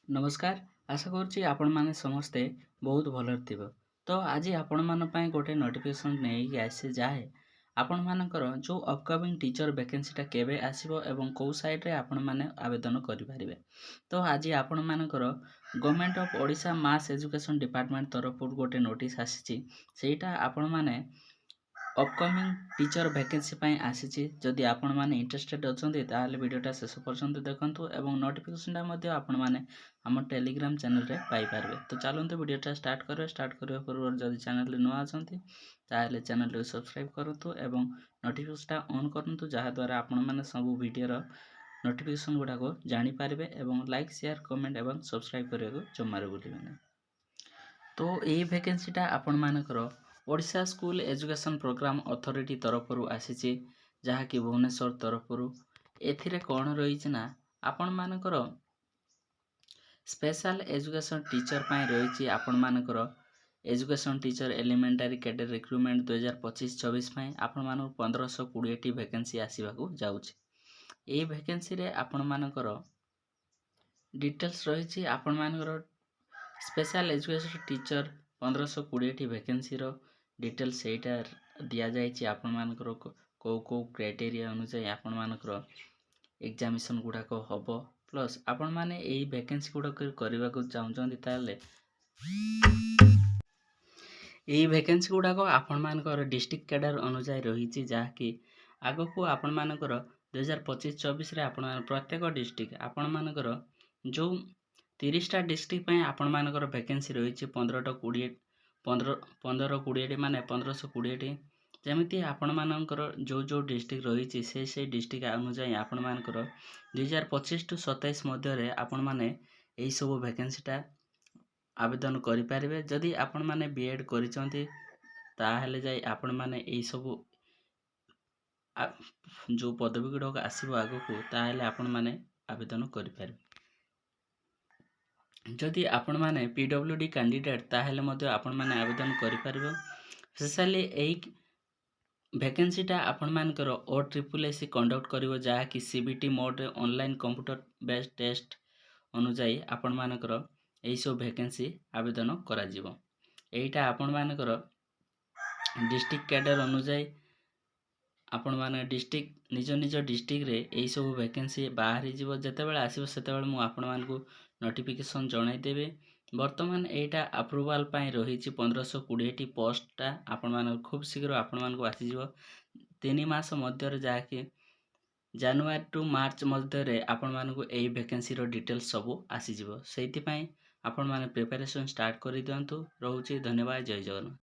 नमस्कार। आशा करुच्ची आपण माने समस्ते बहुत भलरे थिबो। तो आज आपण मान पई गोटे नोटिफिकेशन नेई आसे जाए आपण मानकर जो अपकमिंग टीचर वैकेंसी टा केबे आसीबो एवं को साइट रे आपण माने आवेदन करि पारिबे। तो आज आपण मानकर government of Odisha mass education department तरफ गोटे नोटिस आसीची सेटा आपण माने अपकमिंग टीचर वैकेंसी पई आसीची जदि आपण माने इंटरेस्टेड अछंती ताले वीडियोटा शेष पर्यंत देखंतु एवं नोटिफिकेशनटा मध्ये आपण माने हम टेलीग्राम चैनल रे पाई पारबे। तो चलंतु वीडियोटा स्टार्ट करिया पूर्व जदि चैनल रे नुआ अछंती ताले चैनल रे सब्सक्राइब करंतु एवं नोटिफिकेशनटा ऑन करंतु जहा द्वारा आपण माने सब वीडियो रो नोटिफिकेशन गुडा को जानि पारबे एवं लाइक शेयर कमेंट एवं सब्सक्राइब करिया को जमारे बुलिबे। तो यही वैकेंसीटा आपण मानकर Odisha school education programme authority तरफरु आसीची जहाँकि भुवनेश्वर तरफरु एथिरे कौन रही ना आपण मानकर स्पेशल एजुकेशन टीचर पाई रही आपण मानकर एजुकेशन टीचर एलिमेंटारी कैडर रिक्रुटमेंट 2025-26 पाई आपण मानक 1520 टी वैकेंसी आसीबाकू जाउची। ए वैकेंसी रे आपण मानकर डिटेल्स रही आपण मानकर स्पेशल एजुकेशन टीचर 1520 टी वैकेंसी रो डिटेल्स सेटा दिया जायछि। आपण मानकर को क्राइटेरिया अनुसार आपण मानकर एग्जामिनेशन गुडा को हबो प्लस आपण माने एई वैकेंसी गुडा करबा को चाहउछन्ती ताले एई वैकेंसी गुडा को आपण मानकर डिस्ट्रिक्ट कैडर अनुसार रहिछि जाकि आगो को आपण मानकर 2025-24 रे आपण प्रत्येक डिस्ट्रिक्ट आपण मानकर जो 30 टा डिस्ट्रिक्ट पई आपण मानकर वैकेंसी रहिछि 15-20 टी माने 1520 टी जेमिति आपण मानकर जो डिस्ट्रिक्ट रहिछि से डिस्ट्रिक्ट अनुसार आपण मानकर 2025-27 मध्य रे आपण माने एई सब वैकेंसी टा आवेदन करि पारिबे। जदि आपण माने बीएड करिसंती ताहेले जाई आपण माने एई सब जो पदवी गुडक आसीबो आगो को ताहेले आपण माने आवेदन करि पारिबे। जदि आपण माने पीडब्ल्यूडी कैंडिडेट ताहेले मध्ये आपण माने आवेदन करि पारिबो। स्पेशली एई वैकेंसी टा आपण मानकर OSSC कंडक्ट करिवो जहाँकि सीबीटी मोड रे ऑनलाइन कंप्यूटर बेस्ड टेस्ट अनुसार आपण मानकर एई सब वैकेंसी आवेदन करा जिवो। एईटा आपण मानकर डिस्ट्रिक्ट कैडर अनुसार आपण माने डिस्ट्रिक्ट निज डिस्ट्रिक्ट रे एई सब वैकेंसी बाहरी जिवो जेतेबेले आसीबो सेतेबेले मु आपण मानकु नोटिफिकेशन जणाई देबे। वर्तमान एटा अप्रूवल पाई रहिछि 1520 टी पोस्टटा आपण मान खूब शीघ्र आपण मानकु आसी जिवो 3 मास मध्य रे जाके जनवरी टू मार्च मध्य रे आपण मानकु एई वैकेंसी रो डिटेल्स सब आसी जिवो। सेति पई आपण माने प्रिपरेशन स्टार्ट करि दियंतु। रहउछि धन्यवाद। जय जगन्नाथ।